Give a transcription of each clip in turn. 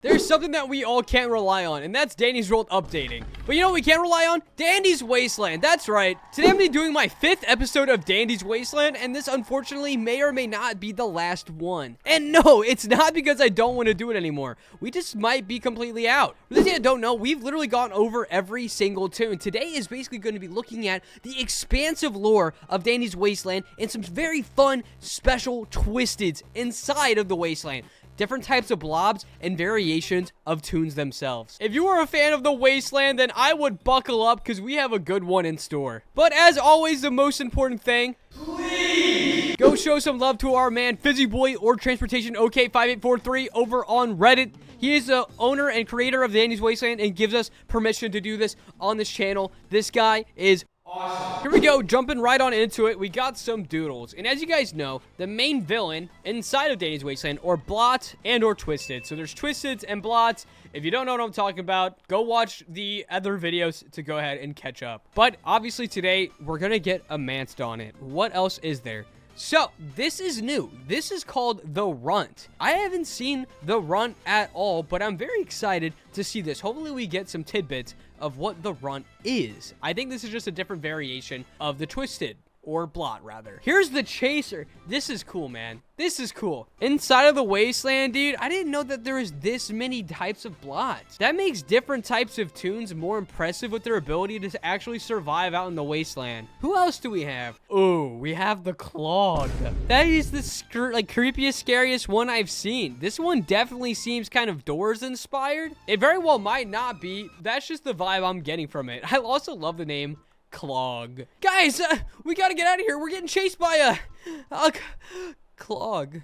There's something that we all can't rely on, and that's Danny's World updating. But you know what we can't rely on? Dandy's Wasteland. That's right. Today I'm going to be doing my 5th episode of Dandy's Wasteland, and this unfortunately may or may not be the last one. And no, it's not because I don't want to do it anymore. We just might be completely out. For those of you that don't know, we've literally gone over every single toon. Today is basically going to be looking at the expansive lore of Dandy's Wasteland and some very fun, special twisteds inside of the Wasteland. Different types of blobs and variations of toons themselves. If you are a fan of the Wasteland, then I would buckle up because we have a good one in store. But as always, the most important thing, please go show some love to our man Fizzy Boy or Transportation OK5843 over on Reddit. He is the owner and creator of Dandy's Wasteland and gives us permission to do this on this channel. This guy is awesome. Here we go, jumping right on into it. We got some Doodles. And as you guys know, the main villain inside of Dandy's Wasteland are Blot and or Twisted. So there's Twisteds and Blots. If you don't know what I'm talking about, go watch the other videos to go ahead and catch up. But obviously today, we're going to get a Mastodon. What else is there? So, this is new. This is called the Runt. I haven't seen the Runt at all, but I'm very excited to see this. Hopefully, we get some tidbits of what the Runt is. I think this is just a different variation of the Twisted. Or Blot, rather. Here's the Chaser. This is cool, man. This is cool. Inside of the Wasteland, dude, I didn't know that there was this many types of Blots. That makes different types of toons more impressive with their ability to actually survive out in the Wasteland. Who else do we have? Oh, we have the Clog. That is the creepiest, scariest one I've seen. This one definitely seems kind of Doors inspired. It very well might not be. That's just the vibe I'm getting from it. I also love the name Clog. Guys, we gotta get out of here. We're getting chased by a Clog.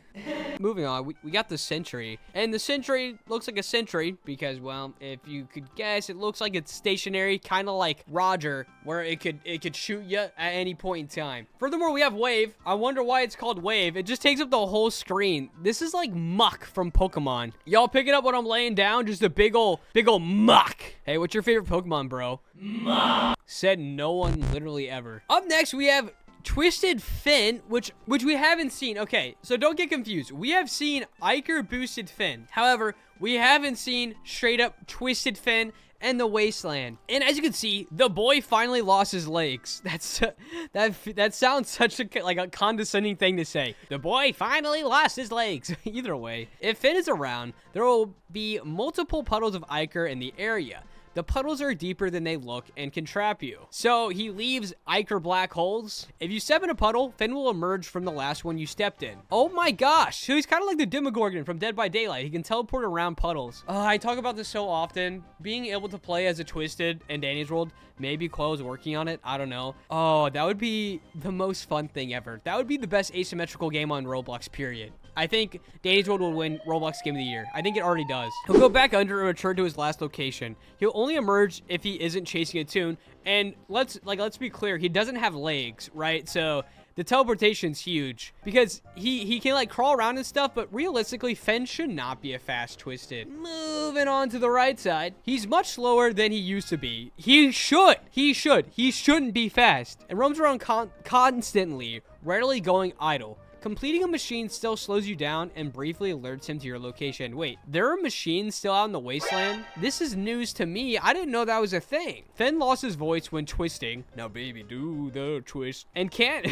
Moving on, we got the Sentry. And the Sentry looks like a sentry because, well, if you could guess, it looks like it's stationary, kind of like Roger, where it could shoot you at any point in time. Furthermore, we have Wave. I wonder why it's called Wave. It just takes up the whole screen. This is like Muck from Pokemon. Y'all picking up what I'm laying down? Just a big ol' Muck. Hey, what's your favorite Pokemon, bro? Muck. Said no one literally ever. Up next, we have Twisted Fin, which we haven't seen. Okay, so don't get confused. We have seen Iker boosted Fin. However, we haven't seen straight up Twisted Fin and the Wasteland. And as you can see, the boy finally lost his legs. That sounds such a condescending thing to say. The boy finally lost his legs. Either way, if Fin is around, there will be multiple puddles of Iker in the area. The puddles are deeper than they look and can trap you. So he leaves Iker black holes. If you step in a puddle, Finn will emerge from the last one you stepped in. Oh my gosh. So he's kind of like the Demogorgon from Dead by Daylight. He can teleport around puddles. I talk about this so often. Being able to play as a Twisted in Danny's World. Maybe Quell's working on it. I don't know. Oh, that would be the most fun thing ever. That would be the best asymmetrical game on Roblox, period. I think Danny's World will win Roblox Game of the Year. I think it already does. He'll go back under and return to his last location. He'll only emerge if he isn't chasing a toon. And let's be clear, he doesn't have legs, right? So the teleportation's huge because he can like crawl around and stuff, but realistically, Fen should not be a fast Twisted. Moving on to the right side, he's much slower than he used to be. He shouldn't be fast and roams around constantly, rarely going idle. Completing a machine still slows you down and briefly alerts him to your location. Wait, there are machines still out in the Wasteland? This is news to me. I didn't know that was a thing. Fen lost his voice when twisting. Now baby, do the twist. And can't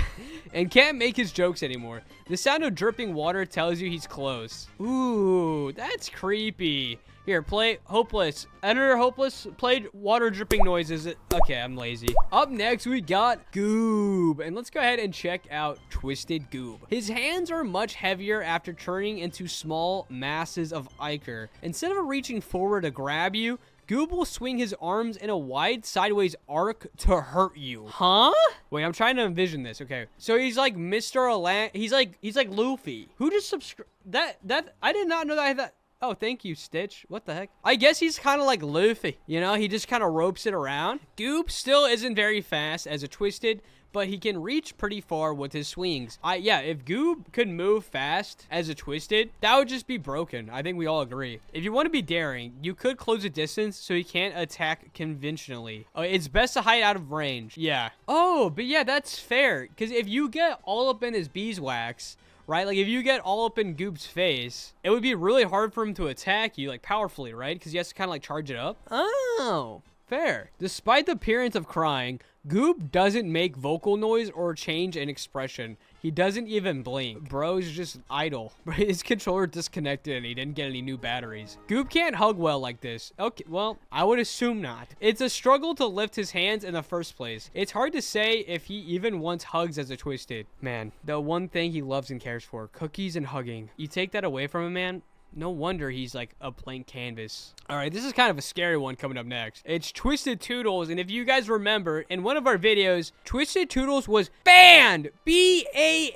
make his jokes anymore. The sound of dripping water tells you he's close. Ooh, that's creepy. Here, play Hopeless. Enter Hopeless. Played water dripping noises. Okay, I'm lazy. Up next, we got Goob. And let's go ahead and check out Twisted Goob. His hands are much heavier after turning into small masses of Iker. Instead of reaching forward to grab you, Goob will swing his arms in a wide sideways arc to hurt you. Huh? Wait, I'm trying to envision this. Okay. So he's like Mr. Alan. He's like Luffy. Who just subscribe? That I did not know that I had that. Oh, thank you, Stitch. What the heck? I guess he's kind of like Luffy. You know, he just kind of ropes it around. Goob still isn't very fast as a Twisted, but he can reach pretty far with his swings. Yeah, if Goob could move fast as a Twisted, that would just be broken. I think we all agree. If you want to be daring, you could close a distance so he can't attack conventionally. It's best to hide out of range. Yeah. Oh, but yeah, that's fair. Because if you get all up in his beeswax, right? Like, if you get all up in Goob's face, it would be really hard for him to attack you, like, powerfully, right? Because he has to kind of, like, charge it up. Oh, fair. Despite the appearance of crying, Goob doesn't make vocal noise or change in expression. He doesn't even blink. Bro's just idle. His controller disconnected and he didn't get any new batteries. Goob can't hug well like this. Okay, well, I would assume not. It's a struggle to lift his hands in the first place. It's hard to say if he even wants hugs as a Twisted. Man, the one thing he loves and cares for, cookies and hugging. You take that away from him, man, no wonder he's like a blank canvas. All right, this is kind of a scary one coming up next. It's Twisted Toodles, and if you guys remember, in one of our videos, Twisted Toodles was banned, B-A-N-N-E-D,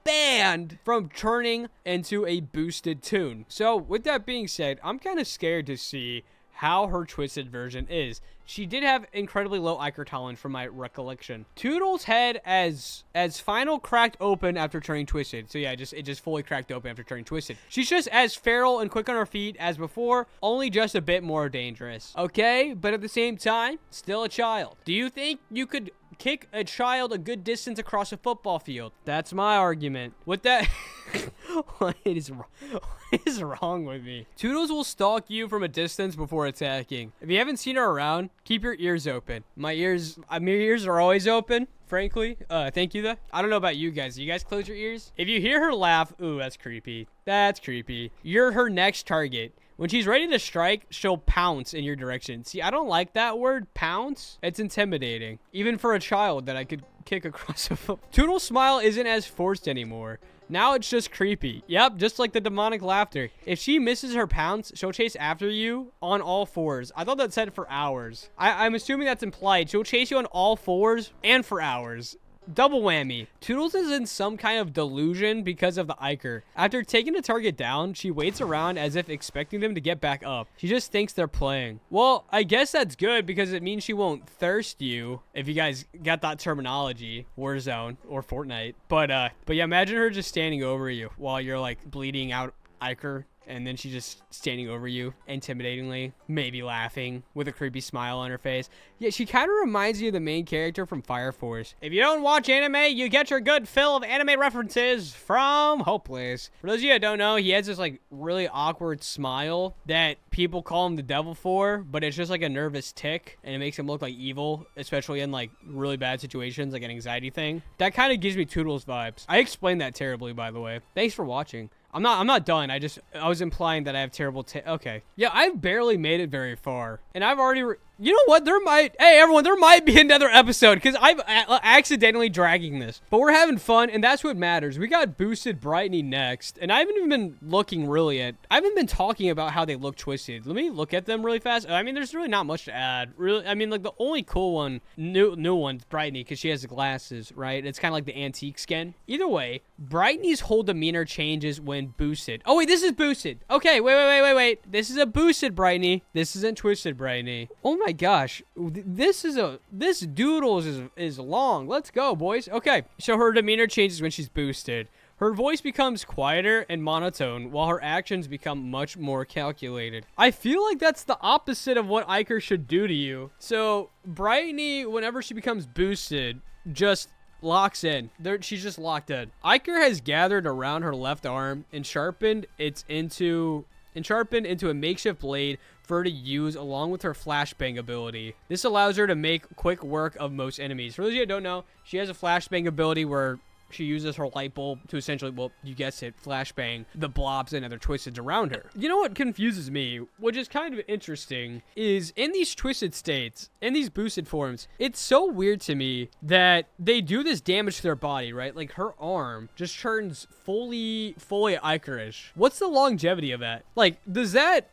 banned from turning into a boosted toon. So with that being said, I'm kind of scared to see how her Twisted version is. She did have incredibly low Iker tolerance from my recollection. Toodles' head as final cracked open after turning Twisted. So yeah, it just fully cracked open after turning Twisted. She's just as feral and quick on her feet as before, only just a bit more dangerous. Okay, but at the same time, still a child. Do you think you could kick a child a good distance across a football field? That's my argument. With that, what is wrong with me? Toodles will stalk you from a distance before attacking. If you haven't seen her around, keep your ears open. My ears are always open, frankly. Thank you though. I don't know about you guys. You guys close your ears? If you hear her laugh, ooh, that's creepy. That's creepy. You're her next target. When she's ready to strike, she'll pounce in your direction. See, I don't like that word, pounce. It's intimidating. Even for a child that I could kick across a foot. Toodle's smile isn't as forced anymore. Now it's just creepy. Yep, just like the demonic laughter. If she misses her pounce, she'll chase after you on all fours. I thought that said for hours. I'm assuming that's implied. She'll chase you on all fours and for hours. Double whammy. Toodles is in some kind of delusion because of the Iker. After taking a target down, she waits around as if expecting them to get back up. She just thinks they're playing. Well, I guess that's good because it means she won't thirst you, if you guys got that terminology, Warzone or Fortnite. But yeah, imagine her just standing over you while you're like bleeding out Iker. And then she's just standing over you, intimidatingly, maybe laughing, with a creepy smile on her face. Yeah, she kind of reminds you of the main character from Fire Force. If you don't watch anime, you get your good fill of anime references from Hopeless. For those of you that don't know, he has this, like, really awkward smile that people call him the devil for, but it's just, like, a nervous tick, and it makes him look like evil, especially in, like, really bad situations, like an anxiety thing. That kind of gives me Toodles vibes. I explained that terribly, by the way. Thanks for watching. I'm not done. I was implying that I have terrible okay. Yeah, I've barely made it very far. And I've already you know what? Hey, everyone, there might be another episode because I'm accidentally dragging this. But we're having fun, and that's what matters. We got boosted Brightney next, and I haven't even been looking really at... I haven't been talking about how they look Twisted. Let me look at them really fast. I mean, there's really not much to add. Really, I mean, like, the only cool one, new one's Brightney because she has the glasses, right? It's kind of like the antique skin. Either way, Brightney's whole demeanor changes when boosted. Oh, wait, this is boosted. Okay, wait. This is a boosted Brightney. This isn't Twisted Brightney. Oh my gosh, this Doodles is long. Let's go, boys. Okay, so her demeanor changes when she's boosted. Her voice becomes quieter and monotone, while her actions become much more calculated. I feel like that's the opposite of what Iker should do to you. So Brightney, whenever she becomes boosted, just locks in. She's just locked in. Iker has gathered around her left arm and sharpened into a makeshift blade for her to use along with her flashbang ability. This allows her to make quick work of most enemies. For those of you that don't know, she has a flashbang ability where she uses her light bulb to essentially, well, you guessed it, flashbang the blobs and other Twisteds around her. You know what confuses me, which is kind of interesting, is in these Twisted states, in these boosted forms, it's so weird to me that they do this damage to their body, right? Like, her arm just turns fully Ikerish. What's the longevity of that? Like, does that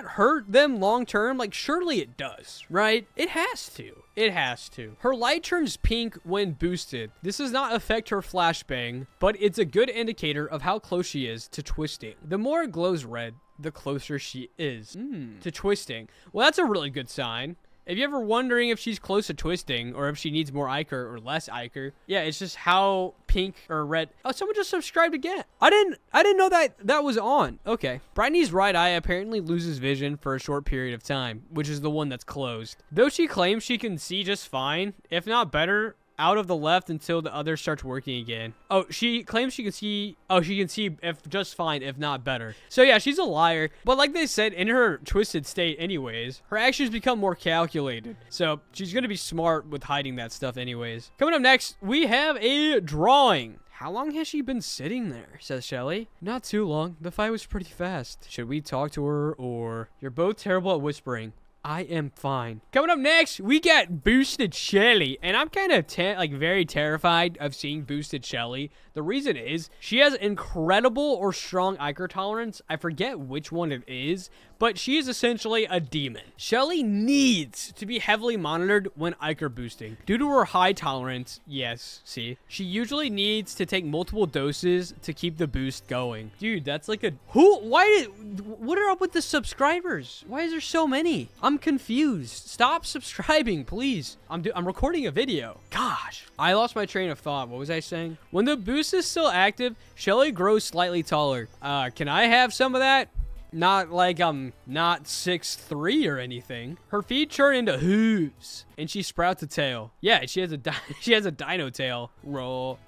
hurt them long term? Like, surely it does, right? It has to. It has to. Her light turns pink when boosted. This does not affect her flashbang, but it's a good indicator of how close she is to twisting. The more it glows red, the closer she is to twisting. Well, that's a really good sign. If you're ever wondering if she's close to twisting or if she needs more Iker or less Iker, yeah, it's just how pink or red. Oh, someone just subscribed again. I didn't know that was on. Okay. Brightney's right eye apparently loses vision for a short period of time, which is the one that's closed. Though she claims she can see just fine, if not better, out of the left until the other starts working again. Oh, she claims she can see. Oh, she can see if just fine, if not better. So yeah, she's a liar. But like they said, in her twisted state anyways, her actions become more calculated. So she's going to be smart with hiding that stuff anyways. Coming up next, we have a drawing. How long has she been sitting there, says Shelly. Not too long. The fight was pretty fast. Should we talk to her or... You're both terrible at whispering. I am fine. Coming up next, we got Boosted Shelly. And I'm kind of very terrified of seeing Boosted Shelly. The reason is she has incredible or strong Ichor tolerance. I forget which one it is, but she is essentially a demon. Shelly needs to be heavily monitored when Ichor boosting. Due to her high tolerance, yes, see, she usually needs to take multiple doses to keep the boost going. Dude, that's like a... What are up with the subscribers? Why is there so many? I'm confused. Stop subscribing, please. I'm recording a video. Gosh. I lost my train of thought. What was I saying? When the boost is still active, Shelly grows slightly taller. Can I have some of that? Not like I'm not 6'3" or anything. Her feet turn into hooves, and she sprouts a tail. Yeah, she has a dino tail. Roar,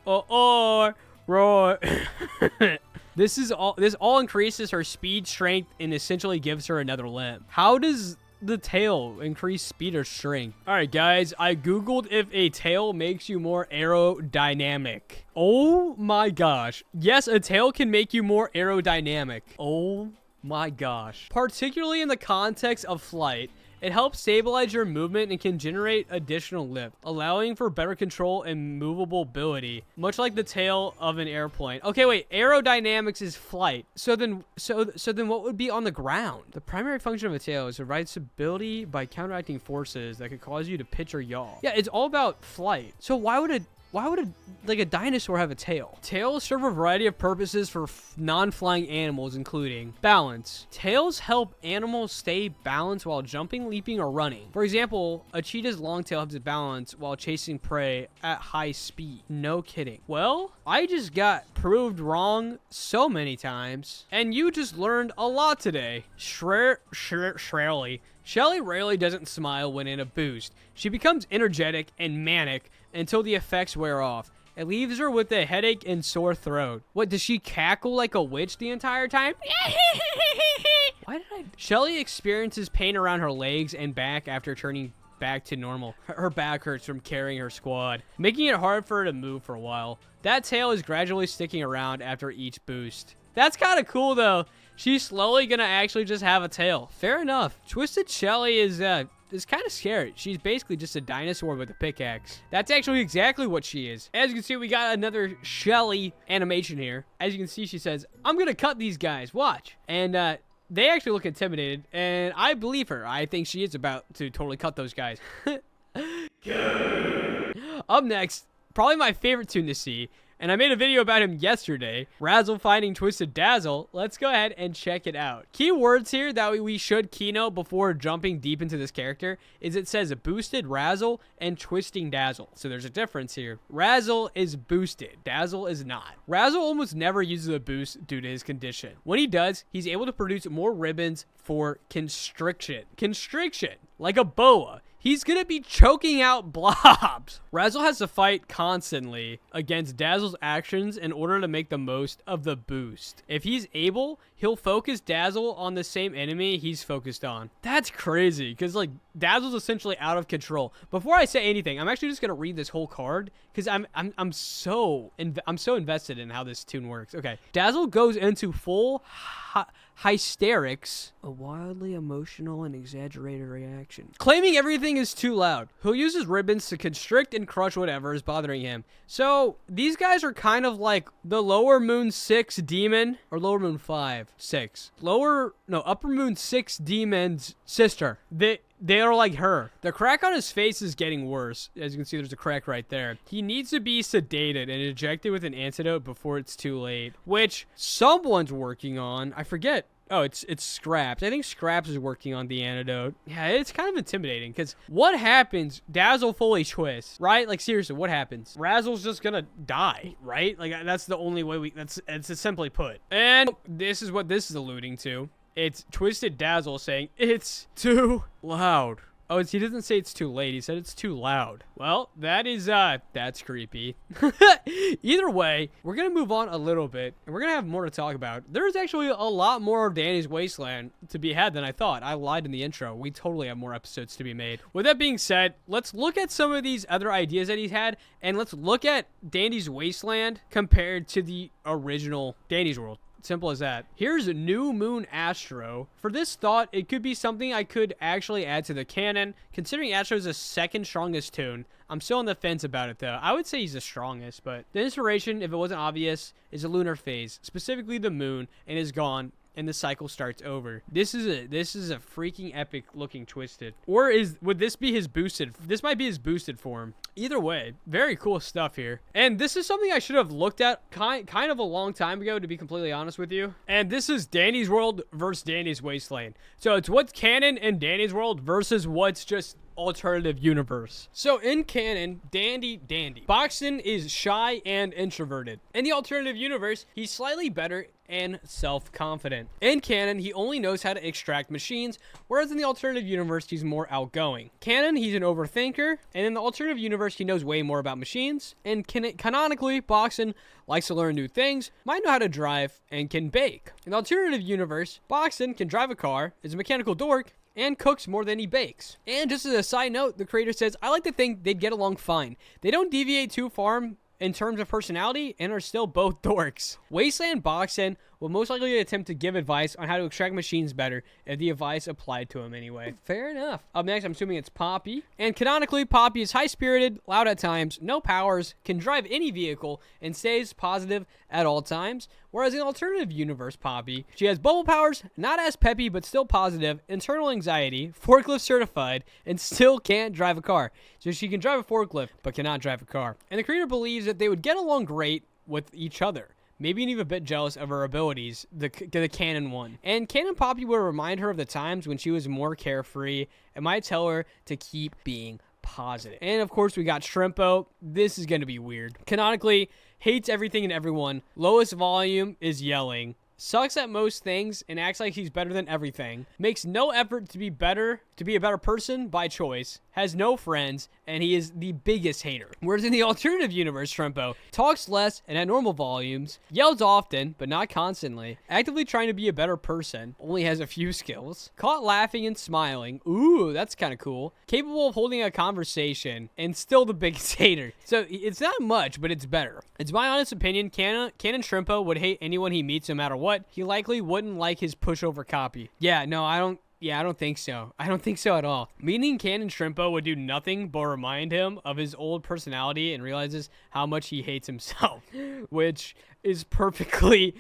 roar. This all increases her speed, strength, and essentially gives her another limb. How does the tail increase speed or strength? All right, guys, I googled if a tail makes you more aerodynamic. Oh my gosh. Yes, a tail can make you more aerodynamic. Oh my gosh. Particularly in the context of flight, it helps stabilize your movement and can generate additional lift, allowing for better control and movability, much like the tail of an airplane. Okay, wait, aerodynamics is flight. So then what would be on the ground? The primary function of a tail is to provide stability by counteracting forces that could cause you to pitch or yaw. Yeah, it's all about flight. So why would a dinosaur have a tail? Tails serve a variety of purposes for non-flying animals, including balance. Tails help animals stay balanced while jumping, leaping, or running. For example, a cheetah's long tail helps it balance while chasing prey at high speed. No kidding. Well, I just got proved wrong so many times, and you just learned a lot today. Shelly rarely doesn't smile when in a boost. She becomes energetic and manic until the effects wear off. It leaves her with a headache and sore throat. What, does she cackle like a witch the entire time? Shelly experiences pain around her legs and back after turning back to normal. Her back hurts from carrying her squad, making it hard for her to move for a while. That tail is gradually sticking around after each boost. That's kind of cool, though. She's slowly gonna actually just have a tail. Fair enough. Twisted Shelly is kind of scary. She's basically just a dinosaur with a pickaxe. That's actually exactly what she is. As you can see, we got another Shelly animation here. As you can see, she says, I'm gonna cut these guys, watch. And they actually look intimidated, and I believe her. I think she is about to totally cut those guys. Up next, probably my favorite toon to see, and I made a video about him yesterday, Razzle finding Twisted Dazzle. Let's go ahead and check it out. Key words here that we should keynote before jumping deep into this character is it says boosted Razzle and twisting Dazzle. So there's a difference here. Razzle is boosted, Dazzle is not. Razzle almost never uses a boost due to his condition. When he does, he's able to produce more ribbons for constriction. Constriction, like a boa. He's gonna be choking out blobs. Razzle has to fight constantly against Dazzle's actions in order to make the most of the boost. If he's able, he'll focus Dazzle on the same enemy he's focused on. That's crazy, because like Dazzle's essentially out of control. Before I say anything, I'm actually just gonna read this whole card because I'm so invested in how this toon works. Okay, Dazzle goes into full hysterics, a wildly emotional and exaggerated reaction, claiming everything is too loud. He'll use his ribbons to constrict and crush whatever is bothering him. So these guys are kind of like the Lower Moon 6 demon, or Lower Moon 5, 6. Upper Moon 6 demon's sister. They are like her. The crack on his face is getting worse. As you can see, there's a crack right there. He needs to be sedated and injected with an antidote before it's too late, which someone's working on. I forget. Oh, it's Scraps. I think Scraps is working on the antidote. Yeah, it's kind of intimidating because what happens? Dazzle fully twists, right? Like seriously, what happens? Razzle's just gonna die, right? Like that's the only way it's simply put. And this is what this is alluding to. It's Twisted Dazzle saying, it's too loud. Oh, he doesn't say it's too late. He said it's too loud. Well, that's creepy. Either way, we're going to move on a little bit, and we're going to have more to talk about. There's actually a lot more of Danny's Wasteland to be had than I thought. I lied in the intro. We totally have more episodes to be made. With that being said, let's look at some of these other ideas that he's had, and let's look at Danny's Wasteland compared to the original Danny's World. Simple as that. Here's New Moon Astro. For this thought, it could be something I could actually add to the canon. Considering Astro is the second strongest toon, I'm still on the fence about it though. I would say he's the strongest, but the inspiration, if it wasn't obvious, is a lunar phase, specifically the moon, and is gone, and the cycle starts over. This is a freaking epic looking twisted. Or would this be his boosted? This might be his boosted form. Either way, very cool stuff here. And this is something I should have looked at kind of a long time ago, to be completely honest with you. And this is Danny's World versus Danny's Wasteland. So it's what's canon in Danny's World versus what's just alternative universe. So in canon, Dandy. Boxen is shy and introverted. In the alternative universe, he's slightly better and self-confident. In canon, he only knows how to extract machines, whereas in the alternative universe, he's more outgoing. Canon, he's an overthinker, and in the alternative universe, he knows way more about machines. And canonically, Boxen likes to learn new things, might know how to drive, and can bake. In the alternative universe, Boxen can drive a car, is a mechanical dork, and cooks more than he bakes. And just as a side note, the creator says, I like to think they'd get along fine. They don't deviate too far in terms of personality and are still both dorks. Wasteland Boxen will most likely attempt to give advice on how to extract machines better if the advice applied to him anyway. Fair enough. Up next, I'm assuming it's Poppy. And canonically, Poppy is high-spirited, loud at times, no powers, can drive any vehicle, and stays positive at all times. Whereas in alternative universe, Poppy, she has bubble powers, not as peppy, but still positive, internal anxiety, forklift certified, and still can't drive a car. So she can drive a forklift, but cannot drive a car. And the creator believes that they would get along great with each other. Maybe even a bit jealous of her abilities, the canon one. And canon Poppy would remind her of the times when she was more carefree and might tell her to keep being positive. And of course, we got Shrimpo. This is going to be weird. Canonically, hates everything and everyone. Lowest volume is yelling. Sucks at most things and acts like he's better than everything. Makes no effort to be a better person by choice. Has no friends, and he is the biggest hater. Whereas in the alternative universe, Shrimpo talks less and at normal volumes, yells often, but not constantly, actively trying to be a better person, only has a few skills, caught laughing and smiling, ooh, that's kind of cool, capable of holding a conversation, and still the biggest hater. So it's not much, but it's better. It's my honest opinion, Canon Shrimpo would hate anyone he meets no matter what. He likely wouldn't like his pushover copy. Yeah, no, I don't think so. I don't think so at all. Meaning Canon Shrimpo would do nothing but remind him of his old personality and realizes how much he hates himself, which is perfectly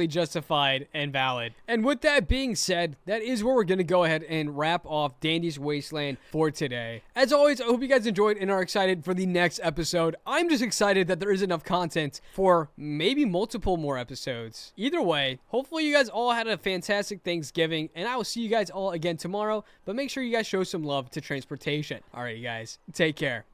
justified and valid. And with that being said, that is where we're going to go ahead and wrap off Dandy's Wasteland for today. As always, I hope you guys enjoyed and are excited for the next episode. I'm just excited that there is enough content for maybe multiple more episodes. Either way, hopefully you guys all had a fantastic Thanksgiving, and I will see you guys all again tomorrow, but make sure you guys show some love to transportation. Alright, you guys, take care.